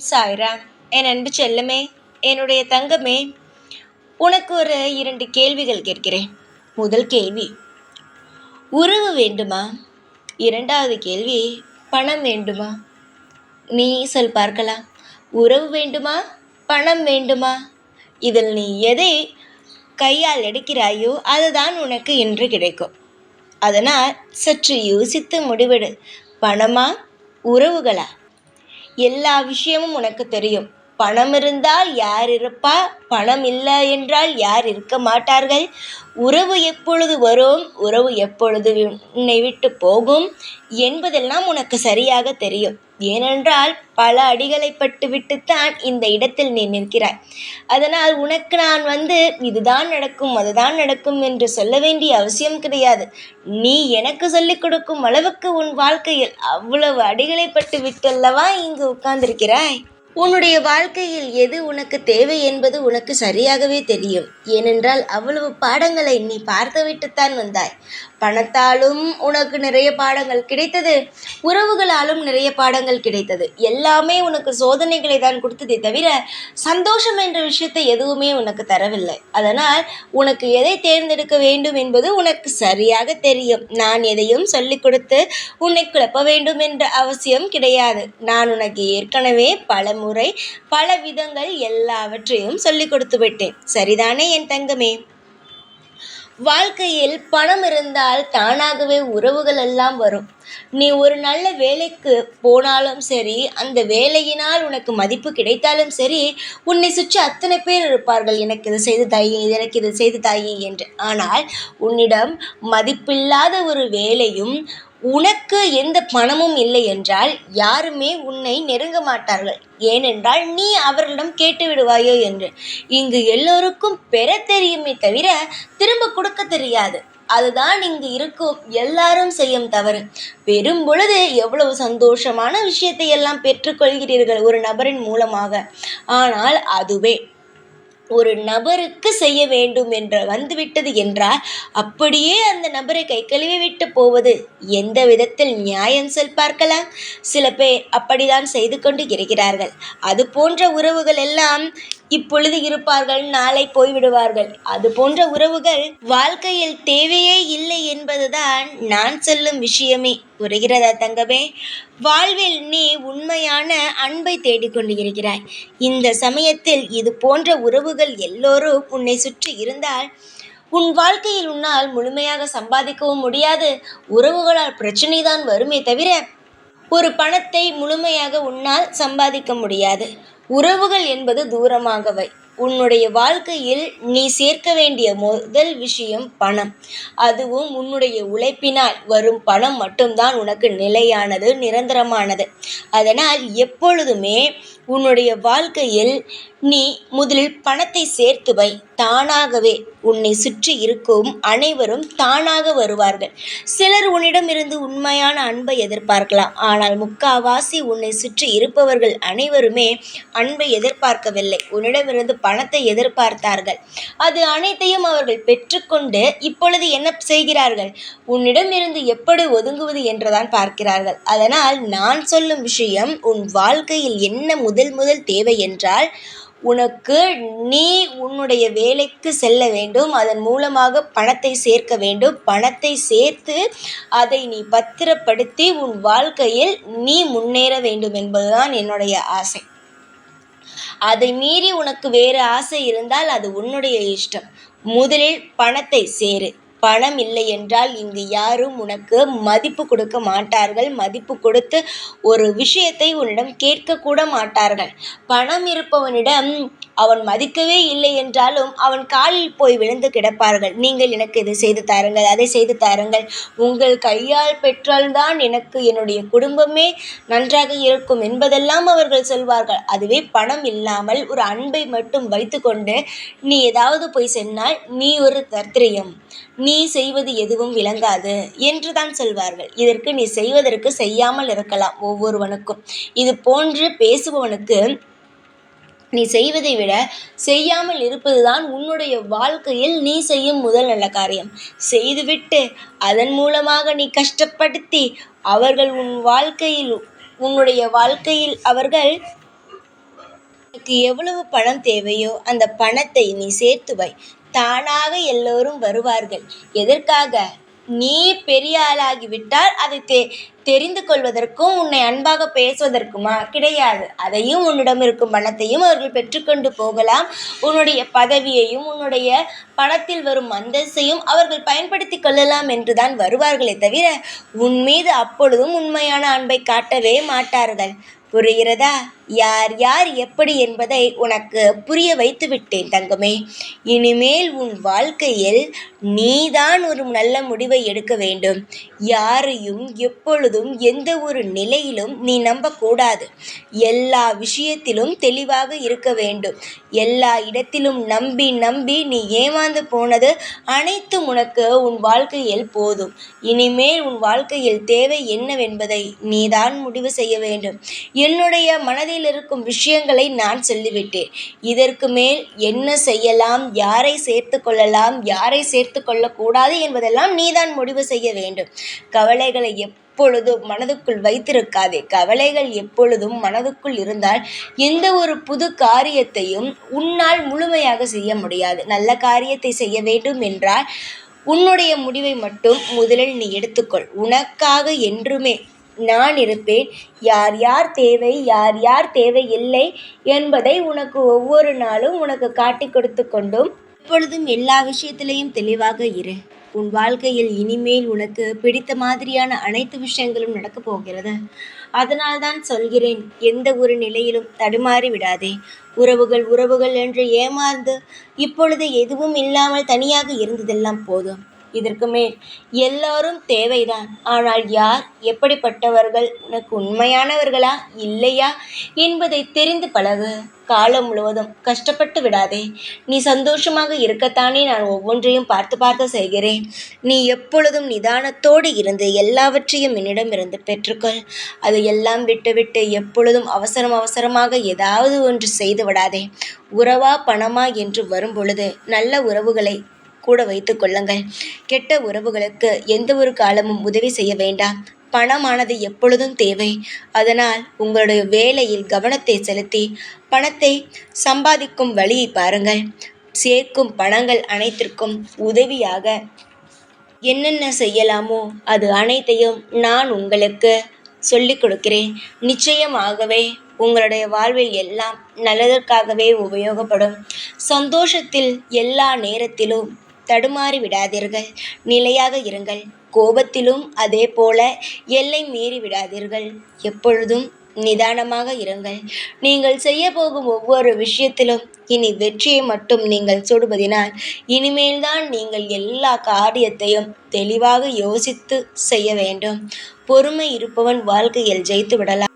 சாய்ராம். என் அன்பு செல்லமே, என்னுடைய தங்கமே, உனக்கு ஒரு 2 கேள்விகள் கேட்கிறேன். முதல் கேள்வி, உறவு வேண்டுமா? 2வது கேள்வி, பணம் வேண்டுமா? நீ சொல் பார்க்கலாம். உறவு வேண்டுமா? பணம் வேண்டுமா? இதில் நீ எதை கையால் எடுக்கிறாயோ அதுதான் உனக்கு இன்று கிடைக்கும். அதனால் சற்று யோசித்து முடிவெடு. பணமா, உறவுகளா? எல்லா விஷயமும் உனக்கு தெரியும். பணம் இருந்தால் யார் இருப்பா, பணம் இல்லை என்றால் யார் இருக்க மாட்டார்கள், உறவு எப்பொழுது வரும், உறவு எப்பொழுது உன்னை விட்டு போகும் என்பதெல்லாம் உனக்கு சரியாக தெரியும். ஏனென்றால் பல அடிகளை பட்டு விட்டுத்தான் இந்த இடத்தில் நீ நிற்கிறாய். அதனால் உனக்கு நான் இதுதான் நடக்கும் அதுதான் நடக்கும் என்று சொல்ல வேண்டிய அவசியம் கிடையாது. நீ எனக்கு சொல்லிக் கொடுக்கும் அளவுக்கு உன் வாழ்க்கையில் அவ்வளவு அடிகளை பட்டு விட்டல்லவா இங்கு உட்கார்ந்திருக்கிறாய். உன்னுடைய வாழ்க்கையில் எது உனக்கு தேவை என்பது உனக்கு சரியாகவே தெரியும். ஏனென்றால் அவ்வளவு பாடங்களை நீ பார்த்துவிட்டுத்தான் வந்தாய். பணத்தாலும் உனக்கு நிறைய பாடங்கள் கிடைத்தது, உறவுகளாலும் நிறைய பாடங்கள் கிடைத்தது. எல்லாமே உனக்கு சோதனைகளை தான் கொடுத்ததே தவிர சந்தோஷம் என்ற விஷயத்தை எதுவுமே உனக்கு தரவில்லை. அதனால் உனக்கு எதை தேர்ந்தெடுக்க வேண்டும் என்பது உனக்கு சரியாக தெரியும். நான் எதையும் சொல்லிக் கொடுத்து உன்னை குழப்ப வேண்டும் என்ற அவசியம் கிடையாது. நான் உனக்கு ஏற்கனவே பல முறை பல விதங்கள் எல்லாவற்றையும் சொல்லிக் கொடுத்து விட்டேன். சரிதானே என் தங்கமே? வாழ்க்கையில் பணம் இருந்தால் தானாகவே உறவுகள் எல்லாம் வரும். நீ ஒரு நல்ல வேலைக்கு போனாலும் சரி, அந்த வேலையினால் உனக்கு மதிப்பு கிடைத்தாலும் சரி, உன்னை சுற்றி அத்தனை பேர் இருப்பார்கள், எனக்கு இது செய்து தாயி, எனக்கு இது செய்து தாயி என்று. ஆனால் உன்னிடம் மதிப்பில்லாத ஒரு வேலையும் உனக்கு எந்த பணமும் இல்லை என்றால் யாருமே உன்னை நெருங்க மாட்டார்கள். ஏனென்றால் நீ அவர்களிடம் கேட்டு விடுவாயோ என்று. இங்கு எல்லோருக்கும் பெற தெரியுமே தவிர திரும்ப கொடுக்க தெரியாது. அதுதான் இங்கு இருக்கும் எல்லாரும் செய்யும் தவறு. பெறும் பொழுது எவ்வளவு சந்தோஷமான விஷயத்தை எல்லாம் பெற்றுக்கொள்கிறீர்கள் ஒரு நபரின் மூலமாக. ஆனால் அதுவே ஒரு நபருக்கு செய்ய வேண்டும் என்று வந்துவிட்டது என்றால் அப்படியே அந்த நபரை கை கழுவி விட்டு போவது எந்த விதத்தில் நியாயம் சொல் பார்க்கலாம். சில பேர் அப்படிதான் செய்து கொண்டு இருக்கிறார்கள். அது போன்ற உறவுகள் எல்லாம் இப்பொழுது இருப்பார்கள், நாளை போய்விடுவார்கள். அது போன்ற உறவுகள் வாழ்க்கையில் தேவையே இல்லை என்பதுதான் நான் சொல்லும் விஷயமே. புரிகிறதா தங்கமே? வாழ்வில் நீ உண்மையான அன்பை தேடிக்கொண்டு இருக்கிறாய். இந்த சமயத்தில் இது போன்ற உறவுகள் எல்லோரும் உன்னை சுற்றி இருந்தால் உன் வாழ்க்கையில் உன்னால் முழுமையாக சம்பாதிக்கவும் முடியாது. உறவுகளால் பிரச்சனை தான் வருமே தவிர ஒரு பணத்தை முழுமையாக உன்னால் சம்பாதிக்க முடியாது. உறவுகள் என்பது தூரமாகவை. உன்னுடைய வாழ்க்கையில் நீ சேர்க்க வேண்டிய முதல் விஷயம் பணம். அதுவும் உன்னுடைய உழைப்பினால் வரும் பணம் மட்டும்தான் உனக்கு நிலையானது, நிரந்தரமானது. அதனால் எப்பொழுதுமே உன்னுடைய வாழ்க்கையில் நீ முதலில் பணத்தை சேர்த்து வை. தானாகவே உன்னை சுற்றி இருக்கும் அனைவரும் தானாக வருவார்கள். சிலர் உன்னிடமிருந்து உண்மையான அன்பை எதிர்பார்க்கலாம். ஆனால் முக்காவாசி உன்னை சுற்றி இருப்பவர்கள் அனைவருமே அன்பை எதிர்பார்க்கவில்லை, உன்னிடமிருந்து பணத்தை எதிர்பார்த்தார்கள். அது அனைத்தையும் அவர்கள் பெற்றுக்கொண்டு இப்பொழுது என்ன செய்கிறார்கள்? உன்னிடமிருந்து எப்படி ஒதுங்குவது என்றுதான் பார்க்கிறார்கள். அதனால் நான் சொல்லும் விஷயம், உன் வாழ்க்கையில் என்ன முதல் தேவை என்றால், உனக்கு நீ உன்னுடைய வேலைக்கு செல்ல வேண்டும். அதன் மூலமாக பணத்தை சேர்க்க வேண்டும். பணத்தை சேர்த்து அதை நீ பத்திரப்படுத்தி உன் வாழ்க்கையில் நீ முன்னேற வேண்டும் என்பதுதான் என்னுடைய ஆசை. அதை மீறி உனக்கு வேறு ஆசை இருந்தால் அது உன்னுடைய இஷ்டம். முதலில் பணத்தை சேரு. பணம் இல்லை என்றால் இங்கு யாரும் உனக்கு மதிப்பு கொடுக்க மாட்டார்கள். மதிப்பு கொடுத்து ஒரு விஷயத்தை உன்னிடம் கேட்கக்கூட மாட்டார்கள். பணம் இருப்பவனிடம் அவன் மதிக்கவே இல்லை என்றாலும் அவன் காலில் போய் விழுந்து கிடப்பார்கள். நீங்கள் எனக்கு இதை செய்து தாருங்கள், அதை செய்து தாருங்கள், உங்கள் கையால் பெற்றால்தான் எனக்கு என்னுடைய குடும்பமே நன்றாக இருக்கும் என்பதெல்லாம் அவர்கள் சொல்வார்கள். அதுவே பணம் இல்லாமல் ஒரு அன்பை மட்டும் வைத்துக்கொண்டு நீ ஏதாவது போய் சொன்னால் நீ ஒரு தர்த்திரியம், நீ செய்வது எதுவும் விளங்காது என்றுதான் சொல்வார்கள். இதற்கு நீ செய்வதற்கு செய்யாமல் இருக்கலாம். ஒவ்வொருவனுக்கும் இது போன்று பேசுபவனுக்கு நீ செய்வதை விட செய்யாமல் இருப்பதுதான் உன்னுடைய வாழ்க்கையில் நீ செய்யும் முதல் நல்ல காரியம். செய்துவிட்டு அதன் மூலமாக நீ கஷ்டப்படுத்தி அவர்கள் உன்னுடைய வாழ்க்கையில் அவர்கள் உனக்கு எவ்வளவு பணம் தேவையோ அந்த பணத்தை நீ சேர்த்து வை. தானாக எல்லோரும் வருவார்கள். எதற்காக? நீ பெரிய ஆளாகிவிட்டால் அதை தெரிந்து கொள்வதற்கும் உன்னை அன்பாக பேசுவதற்குமா? கிடையாது. அதையும் உன்னிடம் இருக்கும் பணத்தையும் அவர்கள் பெற்றுக்கொண்டு போகலாம். உன்னுடைய பதவியையும் உன்னுடைய பணத்தில் வரும் அந்தஸ்தையும் அவர்கள் பயன்படுத்தி கொள்ளலாம் என்றுதான் வருவார்களே தவிர உன் மீது அப்பொழுதும் உண்மையான அன்பை காட்டவே மாட்டார்கள். புரிகிறதா? யார் யார் எப்படி என்பதை உனக்கு புரிய வைத்து விட்டேன் தங்கமே. இனிமேல் உன் வாழ்க்கையில் நீதான் ஒரு நல்ல முடிவை எடுக்க வேண்டும். யாரையும் எப்பொழுதும் எந்த ஒரு நிலையிலும் நீ நம்பக்கூடாது. எல்லா விஷயத்திலும் தெளிவாக இருக்க வேண்டும். எல்லா இடத்திலும் நம்பி நம்பி நீ ஏமாந்து போனது அனைத்தும் உனக்கு உன் வாழ்க்கையில் போதும். இனிமேல் உன் வாழ்க்கையில் தேவை என்னவென்பதை நீதான் முடிவு செய்ய வேண்டும். என்னுடைய மனதில் இருக்கும் விஷயங்களை நான் சொல்லிவிட்டேன். இதற்கு மேல் என்ன செய்யலாம், யாரை சேர்த்து கொள்ளலாம், யாரை சேர்த்து கொள்ளக்கூடாது என்பதெல்லாம் நீதான் முடிவு செய்ய வேண்டும். கவலைகளை எப்பொழுதும் மனதுக்குள் வைத்திருக்காதே. கவலைகள் எப்பொழுதும் மனதுக்குள் இருந்தால் எந்த ஒரு புது காரியத்தையும் உன்னால் முழுமையாக செய்ய முடியாது. நல்ல காரியத்தை செய்ய வேண்டும் என்றால் உன்னுடைய முடிவை மட்டும் முதலில் நீ எடுத்துக்கொள். உனக்காக என்றுமே நான் இருப்பேன். யார் யார் தேவை, யார் யார் தேவையில்லை என்பதை உனக்கு ஒவ்வொரு நாளும் உனக்கு காட்டிக் கொடுத்து கொண்டும் எப்பொழுதும் எல்லா விஷயத்திலையும் தெளிவாக இரு. உன் வாழ்க்கையில் இனிமேல் உனக்கு பிடித்த மாதிரியான அனைத்து விஷயங்களும் நடக்கப் போகிறது. அதனால்தான் சொல்கிறேன், எந்த ஒரு நிலையிலும் தடுமாறி விடாதே. உறவுகள் உறவுகள் என்று ஏமாந்து இப்பொழுது எதுவும் இல்லாமல் தனியாக இருந்ததெல்லாம் போதும். இதற்கு மேல் எல்லோரும் தேவைதான். ஆனால் யார் எப்படிப்பட்டவர்கள், உனக்கு உண்மையானவர்களா இல்லையா என்பதை தெரிந்து பழகு. காலம் முழுவதும் கஷ்டப்பட்டு விடாதே. நீ சந்தோஷமாக இருக்கத்தானே நான் ஒவ்வொன்றையும் பார்த்து பார்த்து செய்கிறேன். நீ எப்பொழுதும் நிதானத்தோடு இருந்து எல்லாவற்றையும் என்னிடமிருந்து பெற்றுக்கொள். அதையெல்லாம் விட்டுவிட்டு எப்பொழுதும் அவசரம் அவசரமாக ஏதாவது ஒன்று செய்து விடாதே. உறவா பணமா என்று வரும் பொழுது நல்ல உறவுகளை கூட வைத்து கொள்ளுங்கள். கெட்ட உறவுகளுக்கு எந்த ஒரு காலமும் உதவி செய்ய வேண்டாம். பணமானது எப்பொழுதும் தேவை. அதனால் உங்களுடைய வேலையில் கவனத்தை செலுத்தி பணத்தை சம்பாதிக்கும் வழியை பாருங்கள். சேர்க்கும் பணங்கள் அனைத்திற்கும் உதவியாக என்னென்ன செய்யலாமோ அது அனைத்தையும் நான் உங்களுக்கு சொல்லிக் கொடுக்கிறேன். நிச்சயமாகவே உங்களுடைய வாழ்வில் எல்லாம் நல்லதற்காகவே உபயோகப்படும். சந்தோஷத்தில் எல்லா நேரத்திலும் தடுமாறி விடாதீர்கள். நிலையாக இருங்கள். கோபத்திலும் அதே போல எல்லை மீறி விடாதீர்கள். எப்பொழுதும் நிதானமாக இருங்கள். நீங்கள் செய்ய போகும் ஒவ்வொரு விஷயத்திலும் இனி வெற்றியை மட்டும் நீங்கள் சுடுவதினால் இனிமேல்தான் நீங்கள் எல்லா காரியத்தையும் தெளிவாக யோசித்து செய்ய வேண்டும். பொறுமை இருப்பவன் வாழ்க்கையில் ஜெயித்து விடலாம்.